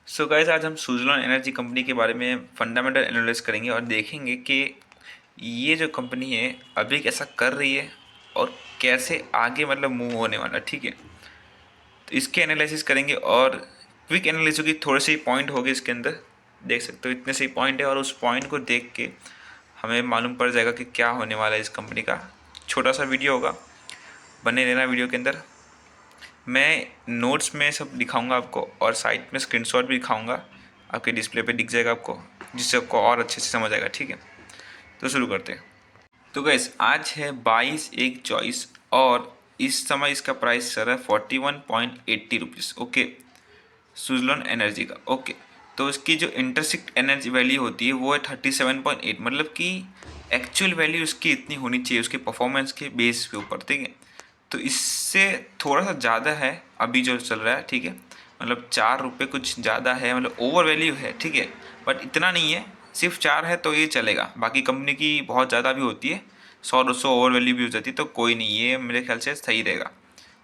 So guys, आज हम Suzlon energy company के बारे में फंडामेंटल एनालिसिस करेंगे और देखेंगे कि ये जो कंपनी है अभी कैसा कर रही है और कैसे आगे मतलब मूव होने वाला है। ठीक है, तो इसके एनालिसिस करेंगे और क्विक एनालिसिस की थोड़े से पॉइंट होंगे इसके अंदर। देख सकते हो इतने से पॉइंट है और उस पॉइंट को देख के हमें मालूम पड़ जाएगा कि क्या होने वाला है इस कंपनी का। छोटा सा वीडियो होगा, बने रहना वीडियो के अंदर। मैं नोट्स में सब दिखाऊंगा आपको और साइड में स्क्रीनशॉट भी दिखाऊंगा, आपके डिस्प्ले पे दिख जाएगा आपको, जिससे आपको और अच्छे से समझ आएगा। ठीक है, तो शुरू करते हैं। तो गैस, आज है 22/1/24 और इस समय इसका प्राइस चल रहा है 41.80 रुपीज़। ओके, सुजलॉन एनर्जी का। ओके, तो इसकी जो इंटरसिक्ट एनर्जी वैल्यू होती है वो है 37.8, मतलब कि एक्चुअल वैल्यू उसकी इतनी होनी चाहिए उसके परफॉर्मेंस के बेस के ऊपर। ठीक है, तो इससे थोड़ा सा ज़्यादा है अभी जो चल रहा है। ठीक है, मतलब 4 रुपये कुछ ज़्यादा है, मतलब ओवर वैल्यू है। ठीक है, बट इतना नहीं है, सिर्फ 4 है तो ये चलेगा। बाकी कंपनी की बहुत ज़्यादा भी होती है, 100-200 ओवर वैल्यू भी हो जाती है, तो कोई नहीं, ये मेरे ख्याल से सही रहेगा।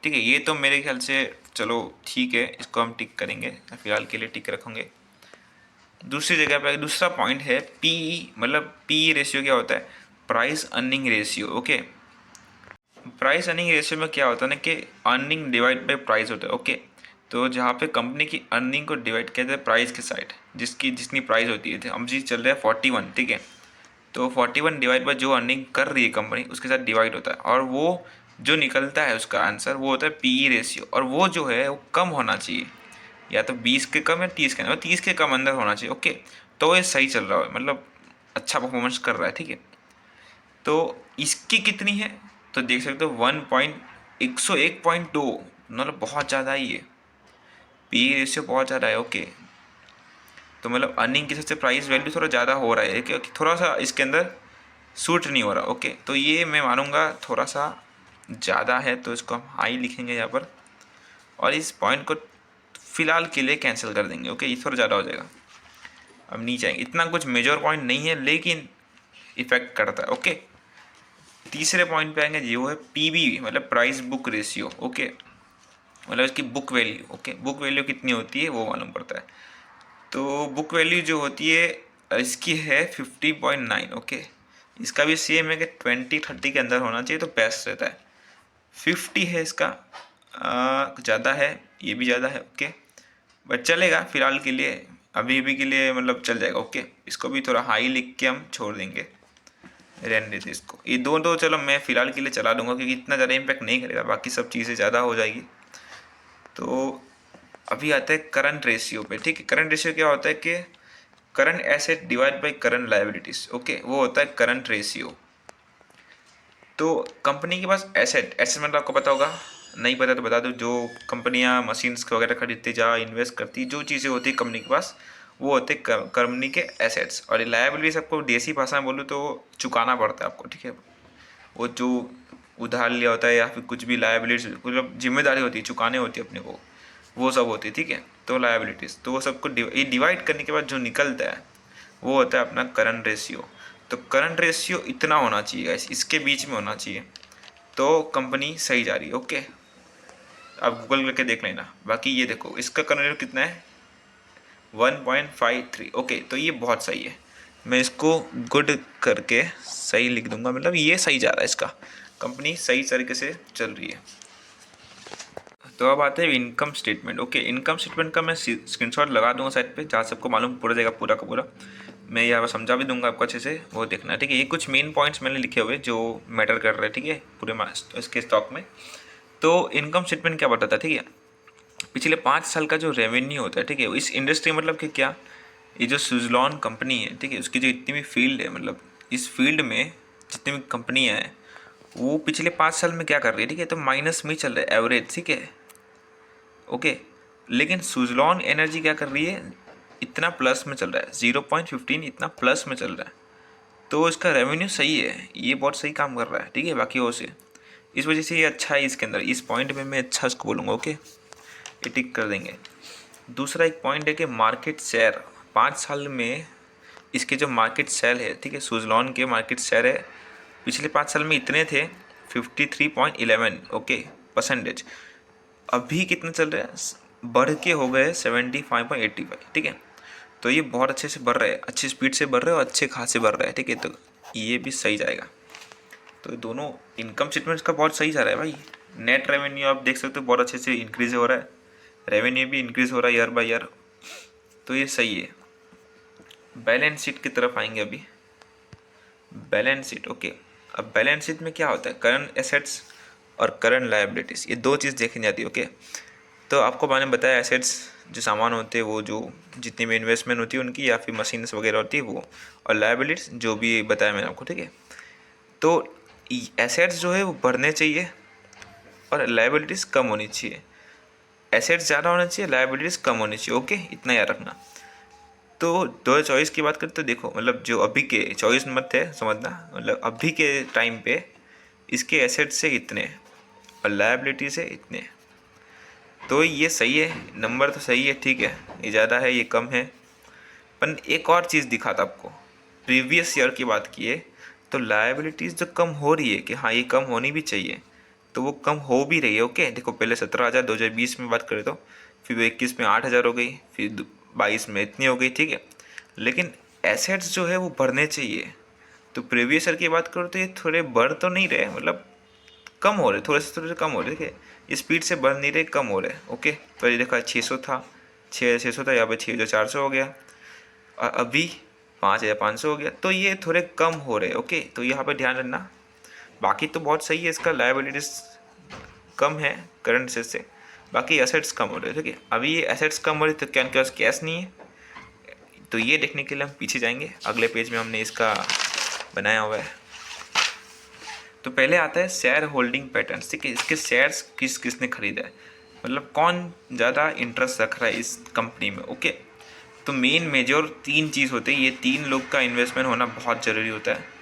ठीक है, ये तो मेरे ख्याल से चलो ठीक है, इसको हम टिक करेंगे, फिलहाल के लिए टिक रखेंगे। दूसरी जगह पे दूसरा पॉइंट है पीई, मतलब पीई रेशियो क्या होता है? Price earning ratio. Okay, price earning ratio में क्या होता है ना कि अर्निंग डिवाइड बाय प्राइस होता है। ओके, तो जहाँ पे कंपनी की अर्निंग को डिवाइड किया जाता है प्राइस के साइड, जिसकी जितनी प्राइस होती है, अब जी चल रहा है 41। ठीक है, तो 41 डिवाइड बाय जो अर्निंग कर रही है कंपनी उसके साथ डिवाइड होता है, और वो जो निकलता है उसका आंसर वो होता है पीई रेशियो, और वो जो है वो कम होना चाहिए, या तो 20 के कम या 30 के अंदर, 30 के कम अंदर होना चाहिए। ओके, तो ये सही चल रहा है, मतलब अच्छा परफॉर्मेंस कर रहा है। ठीक है, तो इसकी कितनी है तो देख सकते हो 101.2, मतलब बहुत ज़्यादा ही है, पी रेशियो बहुत ज़्यादा है। ओके, तो मतलब अर्निंग के हिसाब से प्राइस वैल्यू थोड़ा ज़्यादा हो रहा है, क्योंकि थोड़ा सा इसके अंदर सूट नहीं हो रहा। ओके, तो ये मैं मानूंगा थोड़ा सा ज़्यादा है, तो इसको हम हाई लिखेंगे यहाँ पर, और इस पॉइंट को फ़िलहाल के लिए कैंसिल कर देंगे। ओके, ये थोड़ा ज़्यादा हो जाएगा, अब नीचे आएंगे। इतना कुछ मेजर पॉइंट नहीं है लेकिन इफेक्ट करता है। ओके, तीसरे पॉइंट पे आएंगे, जो है पीबी, मतलब प्राइस बुक रेशियो। ओके, मतलब इसकी book value. Okay, book value कितनी होती है वो मालूम पड़ता है। तो बुक वैल्यू जो होती है इसकी है 50.9। ओके, इसका भी सेम है कि 20-30 के अंदर होना चाहिए तो बेस्ट रहता है। 50 है इसका, ज़्यादा है, ये भी ज़्यादा है। ओके, बट चलेगा फिलहाल के लिए, अभी भी के लिए मतलब चल जाएगा। ओके, इसको भी थोड़ा हाई लिख के हम छोड़ देंगे, रहने देते इसको। ये दो दो चलो मैं फ़िलहाल के लिए चला दूंगा, क्योंकि इतना ज़्यादा इम्पैक्ट नहीं करेगा, बाकी सब चीज़ें ज़्यादा हो जाएगी। तो अभी आता है करंट रेशियो पे। ठीक है, करंट रेशियो क्या होता है कि current asset divide by current liabilities. Okay, वो होता है करंट रेशियो। तो कंपनी के पास एसेट, एसेट मतलब आपको पता होगा, नहीं पता तो बता दो, जो कंपनियां मशीन्स वगैरह खरीदती जा इन्वेस्ट करती, जो चीज़ें होती है कंपनी के पास, वो होते कंपनी के एसेट्स। और लायबिलिटीज आपको देसी भाषा में बोलूँ तो चुकाना पड़ता है आपको। ठीक है, वो जो उधार लिया होता है या फिर कुछ भी लायबिलिटीज, मतलब जिम्मेदारी होती है, चुकाने होती है अपने को, वो सब होती है। ठीक है, तो लायबिलिटीज़, तो वो सबको ये डिवाइड करने के बाद जो निकलता है वो होता है अपना करंट रेशियो। तो करंट रेशियो इतना होना चाहिए, इसके बीच में होना चाहिए, तो कंपनी सही जा रही है। ओके, आप गूगल करके देख लेना। बाकी ये देखो इसका करंट रेशियो कितना है, 1.53। ओके, तो ये बहुत सही है, मैं इसको गुड करके सही लिख दूंगा, मतलब ये सही जा रहा है, इसका कंपनी सही तरीके से चल रही है। तो अब आते हैं income statement. Okay, income statement का मैं स्क्रीनशॉट लगा दूंगा साइड पे, जहाँ सबको मालूम पूरा जाएगा, पूरा का पूरा मैं यहाँ पर समझा भी दूंगा आपको अच्छे से, वो देखना। ठीक है, ये कुछ मेन पॉइंट्स मैंने लिखे हुए जो मैटर कर रहे हैं। ठीक है, पूरे इसके स्टॉक में। तो इनकम स्टेटमेंट क्या बताता है? ठीक है, पिछले 5 साल का जो रेवेन्यू होता है, ठीक है, इस इंडस्ट्री मतलब कि क्या, ये जो सुजलॉन कंपनी है, ठीक है, उसकी जो इतनी भी फील्ड है, मतलब इस फील्ड में जितनी भी कंपनियाँ हैं वो पिछले 5 साल में क्या कर रही है? ठीक है, तो माइनस में ही चल रहा है एवरेज। ठीक है, ओके, लेकिन सुजलॉन एनर्जी क्या कर रही है, इतना प्लस में चल रहा है, 0.15 इतना प्लस में चल रहा है, तो इसका रेवेन्यू सही है, ये बहुत सही काम कर रहा है। ठीक है, बाकी वो से इस वजह से ये अच्छा है, इसके अंदर इस पॉइंट में मैं अच्छा इसको बोलूँगा। ओके, ये टिक कर देंगे। दूसरा एक पॉइंट है कि मार्केट शेयर, 5 साल में इसके जो मार्केट शेयर है, ठीक है, सुजलॉन के मार्केट शेयर है पिछले 5 साल में इतने थे 53.11। Okay, percentage. अभी कितना चल रहा है? बढ़ के हो गए 75.85, ठीक है। तो ये बहुत अच्छे से बढ़ रहे हैं, अच्छी स्पीड से बढ़ रहे हैं और अच्छे खासे बढ़ रहे हैं, ठीक है। तो ये भी सही जाएगा। तो ये दोनों इनकम स्टेटमेंट्स का बहुत सही जा रहा है भाई। नेट रेवेन्यू आप देख सकते हो बहुत अच्छे से इंक्रीज हो रहा है, रेवेन्यू भी इंक्रीज हो रहा है ईयर बाय ईयर, तो ये सही है। बैलेंस शीट की तरफ आएंगे अभी। Balance sheet, okay. अब बैलेंस शीट में क्या होता है, करंट एसेट्स और करंट लायबिलिटीज़, ये दो चीज़ देखी जाती है, ओके। तो आपको मैंने बताया एसेट्स जो सामान होते हैं वो जो जितनी भी इन्वेस्टमेंट होती है उनकी या फिर मशीन्स वगैरह होती है वो, और लायबिलिटीज़ जो भी बताया मैंने आपको, ठीक है। तो एसेट्स जो है वो बढ़ने चाहिए और लायबिलिटीज़ कम होनी चाहिए। एसेट्स ज़्यादा होना चाहिए, लायबिलिटीज़ कम होनी चाहिए, ओके, इतना याद रखना। तो 2024 की बात करें तो देखो, मतलब जो अभी के 24 मत है समझना, मतलब अभी के टाइम पे इसके एसेट्स से इतने और लायबिलिटी से इतने, तो ये सही है, नंबर तो सही है, ठीक है। ये ज़्यादा है, ये कम है। पर एक और चीज़ दिखा था आपको, प्रीवियस ईयर की बात की है तो लायबिलिटीज़ जो कम हो रही है कि हाँ ये कम होनी भी चाहिए, तो वो कम हो भी रही है, ओके। देखो पहले 17,000 2020 में बात करें तो, फिर 21 में 8,000 हो गई, फिर 22 में इतनी हो गई, ठीक है। लेकिन एसेट्स जो है वो बढ़ने चाहिए। तो प्रीवियस ईयर की बात करो तो ये थोड़े बढ़ तो नहीं रहे, मतलब कम हो रहे, थोड़े से कम हो रहे, ठीक है। स्पीड से बढ़ नहीं रहे, कम हो रहे, ओके। तो ये देखा 600 था, 600 था, यहाँ पे 6,400 हो गया और अभी 5,500 हो गया, तो ये थोड़े कम हो रहे, ओके। तो यहाँ पे ध्यान रखना। बाकी तो बहुत सही है, इसका लायबिलिटीज़ कम है करंट एसेट्स से, बाकी एसेट्स कम हो रहे हैं, ठीक है। अभी ये एसेट्स कम हो रहे तो क्या उनके पास कैश नहीं है, तो ये देखने के लिए हम पीछे जाएंगे, अगले पेज में हमने इसका बनाया हुआ है। तो पहले आता है शेयर होल्डिंग पैटर्न, ठीक है। इसके शेयर्स किस किसने खरीदा है, मतलब कौन ज़्यादा इंटरेस्ट रख रहा है इस कंपनी में, ओके। तो मेन मेजर तीन चीज़ होते हैं, ये तीन लोग का इन्वेस्टमेंट होना बहुत ज़रूरी होता है।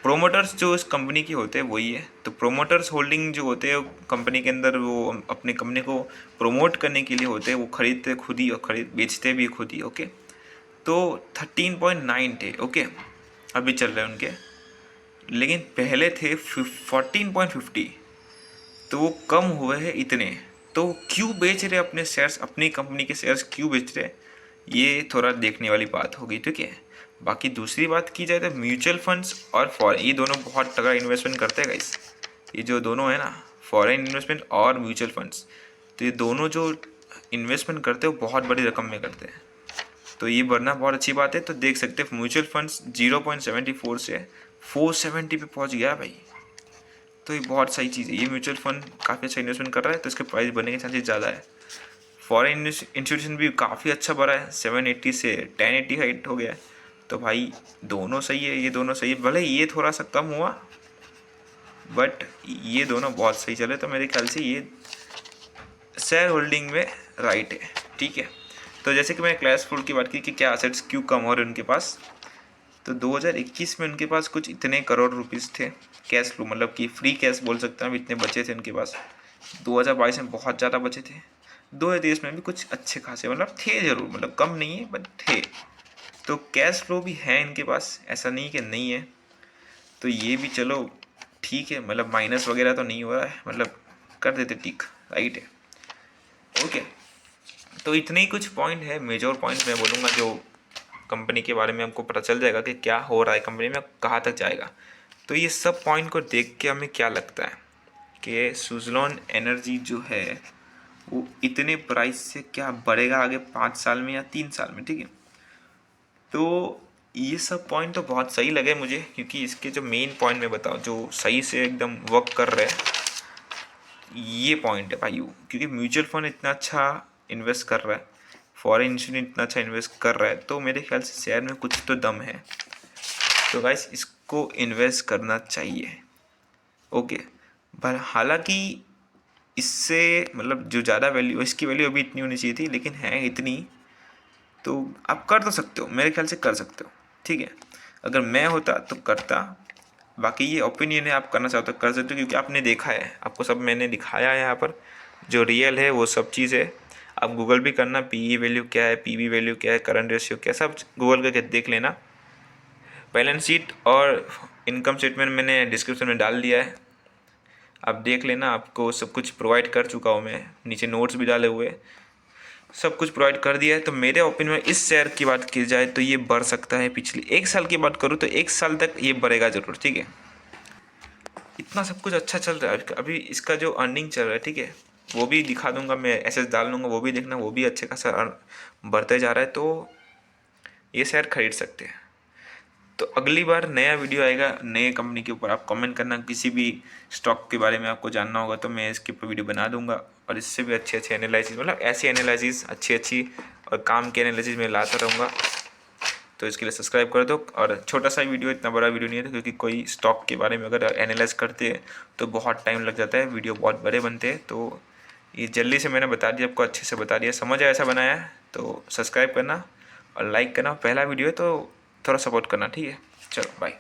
प्रोमोटर्स जो इस कंपनी की होते हैं वही है, तो प्रोमोटर्स होल्डिंग जो होते हैं कंपनी के अंदर, वो अपने कंपनी को प्रमोट करने के लिए होते हैं, वो खरीदते खुद ही और बेचते भी खुद ही, ओके। तो 13.9 थे, ओके, अभी चल रहे हैं उनके, लेकिन पहले थे 14.50, तो वो कम हुए हैं इतने। तो क्यों बेच रहे अपने शेयर्स, अपनी कंपनी के शेयर्स क्यों बेच रहे, ये थोड़ा देखने वाली बात होगी, ठीक है। बाकी दूसरी बात की जाए तो म्यूचुअल फंड्स और फॉरेन, ये दोनों बहुत तगड़ा इन्वेस्टमेंट करते हैं गाइस। ये जो दोनों है ना, फॉरेन इन्वेस्टमेंट और म्यूचुअल फंड्स, तो ये दोनों जो इन्वेस्टमेंट करते हैं वो बहुत बड़ी रकम में करते हैं, तो ये बढ़ना बहुत अच्छी बात है। तो देख सकते हैं म्यूचुअल फंड्स 0.74 से 470 पे पहुंच गया भाई, तो ये बहुत सही चीज़ है। ये म्यूचुअल फंड काफ़ी अच्छा इन्वेस्टमेंट कर रहा है, तो इसके प्राइस बढ़ने के चांसेस ज़्यादा है। फॉरेन इंस्टीट्यूशन भी काफ़ी अच्छा बढ़ा है, 780 से 1088 हो गया है, तो भाई दोनों सही है, ये दोनों सही है। भले ये थोड़ा सा कम हुआ, बट ये दोनों बहुत सही चले, तो मेरे ख्याल से ये शेयर होल्डिंग में राइट है, ठीक है। तो जैसे कि मैंने क्लास फ्लोर की बात की कि क्या असेट्स क्यों कम हो रहे उनके पास, तो 2021 में उनके पास कुछ इतने करोड़ रुपीस थे कैश फ्लो, मतलब कि फ्री कैश बोल सकते हैं, इतने बचे थे उनके पास। 2022 में बहुत ज़्यादा बचे थे, 2023 में भी कुछ अच्छे खासे मतलब थे ज़रूर, मतलब कम नहीं है बट थे। तो कैश फ्लो भी है इनके पास, ऐसा नहीं कि नहीं है। तो ये भी चलो ठीक है, मतलब माइनस वगैरह तो नहीं हो रहा है, मतलब कर देते टिक, राइट है, ओके। तो इतने ही कुछ पॉइंट है, मेजर पॉइंट मैं बोलूँगा, जो कंपनी के बारे में हमको पता चल जाएगा कि क्या हो रहा है कंपनी में, कहाँ तक जाएगा। तो ये सब पॉइंट को देख के हमें क्या लगता है कि सुज़लॉन एनर्जी जो है वो इतने प्राइस से क्या बढ़ेगा आगे 5 साल में या 3 साल में, ठीक है। तो ये सब पॉइंट तो बहुत सही लगे मुझे, क्योंकि इसके जो मेन पॉइंट मैं बताऊँ जो सही से एकदम वर्क कर रहे हैं, ये पॉइंट है भाई। क्योंकि म्यूचुअल फंड इतना अच्छा इन्वेस्ट कर रहा है, फॉरेन इंस्टीट्यूट इतना अच्छा इन्वेस्ट कर रहा है, तो मेरे ख्याल से शेयर में कुछ तो दम है। तो गाइस इसको इन्वेस्ट करना चाहिए, ओके। पर हालांकि इससे मतलब जो ज़्यादा वैल्यू, इसकी वैल्यू अभी इतनी होनी चाहिए थी, लेकिन है इतनी, तो आप कर तो सकते हो, मेरे ख्याल से कर सकते हो, ठीक है। अगर मैं होता तो करता, बाकी ये ओपिनियन है, आप करना चाहो तो कर सकते हो, क्योंकि आपने देखा है, आपको सब मैंने दिखाया है यहाँ पर, जो रियल है वो सब चीज़ है। आप गूगल भी करना, पीई वैल्यू क्या है, पीवी वैल्यू क्या है, करंट रेशियो क्या है, सब गूगल करके देख लेना। बैलेंस शीट और इनकम स्टेटमेंट मैंने डिस्क्रिप्शन में डाल दिया है, आप देख लेना, आपको सब कुछ प्रोवाइड कर चुका हूँ मैं, नीचे नोट्स भी डाले हुए। सब कुछ प्रोवाइड कर दिया है। तो मेरे ओपिनियन में इस शेयर की बात की जाए तो ये बढ़ सकता है। पिछले 1 साल की बात करूँ तो 1 साल तक ये बढ़ेगा ज़रूर, ठीक है। इतना सब कुछ अच्छा चल रहा है। अभी इसका जो अर्निंग चल रहा है, ठीक है, वो भी दिखा दूंगा मैं, एसएस डाल दूंगा, वो भी देखना, वो भी अच्छे खासा बढ़ते जा रहा है। तो ये शेयर खरीद सकते हैं। तो अगली बार नया वीडियो आएगा नए कंपनी के ऊपर, आप कमेंट करना, किसी भी स्टॉक के बारे में आपको जानना होगा तो मैं इसके ऊपर वीडियो बना दूंगा। और इससे भी अच्छे अच्छे एनालिसिस, मतलब ऐसी एनालिसिस अच्छी अच्छी और काम की एनालिसिस मैं लाता रहूँगा। तो इसके लिए सब्सक्राइब कर दो। और छोटा सा वीडियो, इतना बड़ा वीडियो नहीं है, क्योंकि कोई स्टॉक के बारे में अगर एनालाइज करते हैं तो बहुत टाइम लग जाता है, वीडियो बहुत बड़े बनते हैं। तो ये जल्दी से मैंने बता दिया आपको, अच्छे से बता दिया, समझ आया ऐसा बनाया है। तो सब्सक्राइब करना और लाइक करना, पहला वीडियो है तो थोड़ा सपोर्ट करना, ठीक है। चलो बाय।